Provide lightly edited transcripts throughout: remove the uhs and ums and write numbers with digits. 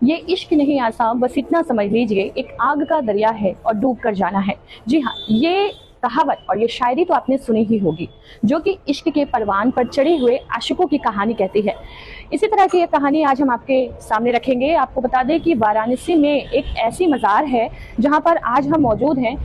ये इश्क नहीं आसान, बस इतना समझ लीजिए, एक आग का दरिया है और डूब कर जाना है। जी हाँ, ये कहावत और ये शायरी तो आपने सुनी ही होगी, जो कि इश्क के परवान पर चढ़े हुए आशिकों की कहानी कहती है। इसी तरह की ये कहानी आज हम आपके सामने रखेंगे। आपको बता दें कि वाराणसी में एक ऐसी मज़ार है जहाँ पर आज हम मौजूद हैं।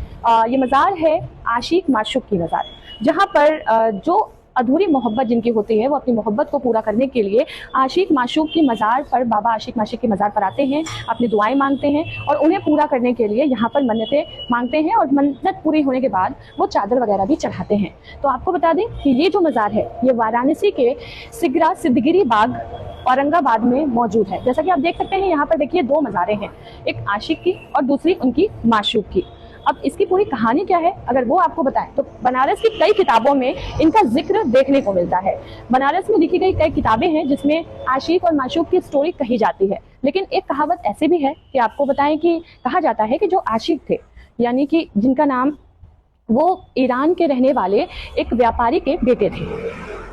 ये मज़ार है आशिक माशूक की मज़ार, जहाँ पर जो अधूरी मोहब्बत जिनकी होती है वो अपनी मोहब्बत को पूरा करने के लिए आशिक माशूक की मज़ार पर, बाबा आशिक माशूक की मज़ार पर आते हैं, अपनी दुआएं मांगते हैं और उन्हें पूरा करने के लिए यहाँ पर मन्नतें मांगते हैं और मन्नत पूरी होने के बाद वो चादर वगैरह भी चढ़ाते हैं। तो आपको बता दें कि ये जो मज़ार है ये वाराणसी के सिगरा सिद्धगिरी बाग औरंगाबाद में मौजूद है। जैसा कि आप देख सकते हैं यहाँ पर देखिए दो मज़ारें हैं, एक आशिक की और दूसरी उनकी माशूक की। अब इसकी पूरी कहानी क्या है अगर वो आपको बताएं तो बनारस की कई किताबों में इनका जिक्र देखने को मिलता है। बनारस में लिखी गई कई किताबें हैं जिसमें आशिक और माशूक की स्टोरी कही जाती है। लेकिन एक कहावत ऐसी भी है कि आपको बताएं कि कहा जाता है कि जो आशिक थे, यानी कि जिनका नाम, वो ईरान के रहने वाले एक व्यापारी के बेटे थे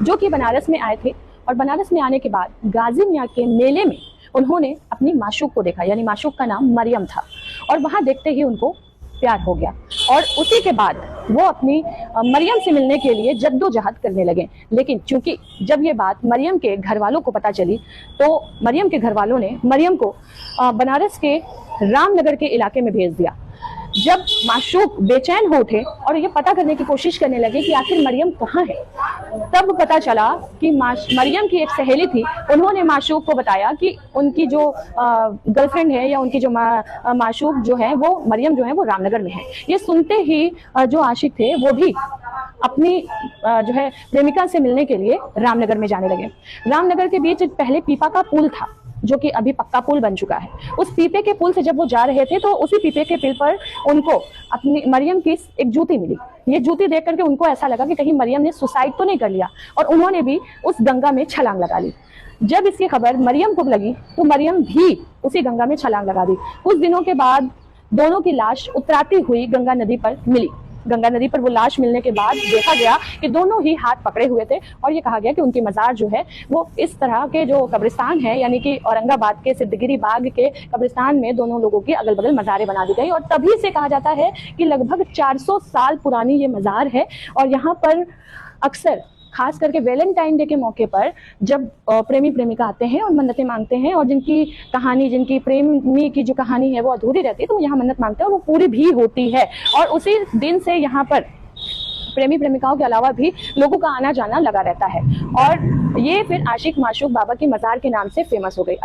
जो कि बनारस में आए थे। और बनारस में आने के बाद गाजी मियाँ के मेले में उन्होंने अपनी माशूक को देखा, यानी माशूक का नाम मरियम था, और वहाँ देखते ही उनको प्यार हो गया और उसी के बाद वो अपनी मरियम से मिलने के लिए जद्दोजहद करने लगे। लेकिन चूंकि जब ये बात मरियम के घर वालों को पता चली तो मरियम के घर वालों ने मरियम को बनारस के रामनगर के इलाके में भेज दिया। जब माशूक बेचैन हो उठे और ये पता करने की कोशिश करने लगे कि आखिर मरियम कहाँ है, तब पता चला कि मरियम की एक सहेली थी। उन्होंने माशूक को बताया कि उनकी जो गर्लफ्रेंड है या उनकी जो माशूक जो है वो मरियम जो है वो रामनगर में है। ये सुनते ही जो आशिक थे वो भी अपनी जो है प्रेमिका से मिलने के लिए रामनगर में जाने लगे। रामनगर के बीच पहले पीपा का पुल था जो कि अभी पक्का पुल बन चुका है। उस पीपे के पुल से जब वो जा रहे थे तो उसी पीपे के पुल पर उनको अपनी मरियम की एक जूती मिली। ये जूती देख करके उनको ऐसा लगा कि कहीं मरियम ने सुसाइड तो नहीं कर लिया, और उन्होंने भी उस गंगा में छलांग लगा ली। जब इसकी खबर मरियम को लगी तो मरियम भी उसी गंगा में छलांग लगा दी। कुछ दिनों के बाद दोनों की लाश उतराती हुई गंगा नदी पर मिली। गंगा नदी पर वो लाश मिलने के बाद देखा गया कि दोनों ही हाथ पकड़े हुए थे और ये कहा गया कि उनकी मज़ार जो है वो इस तरह के जो कब्रिस्तान है, यानी कि औरंगाबाद के सिद्धगिरी बाग के कब्रिस्तान में दोनों लोगों की अगल बगल मज़ारें बना दी गई। और तभी से कहा जाता है कि लगभग 400 साल पुरानी ये मज़ार है। और यहाँ पर अक्सर खास करके वैलेंटाइन डे के मौके पर जब प्रेमी प्रेमिका आते हैं और मन्नतें मांगते हैं और जिनकी कहानी, जिनकी प्रेमी की जो कहानी है वो अधूरी रहती है, तो वो यहाँ मन्नत मांगते हैं और वो पूरी भी होती है। और उसी दिन से यहाँ पर प्रेमी प्रेमिकाओं के अलावा भी लोगों का आना जाना लगा रहता है और ये फिर आशिक माशूक बाबा की मज़ार के नाम से फेमस हो गई।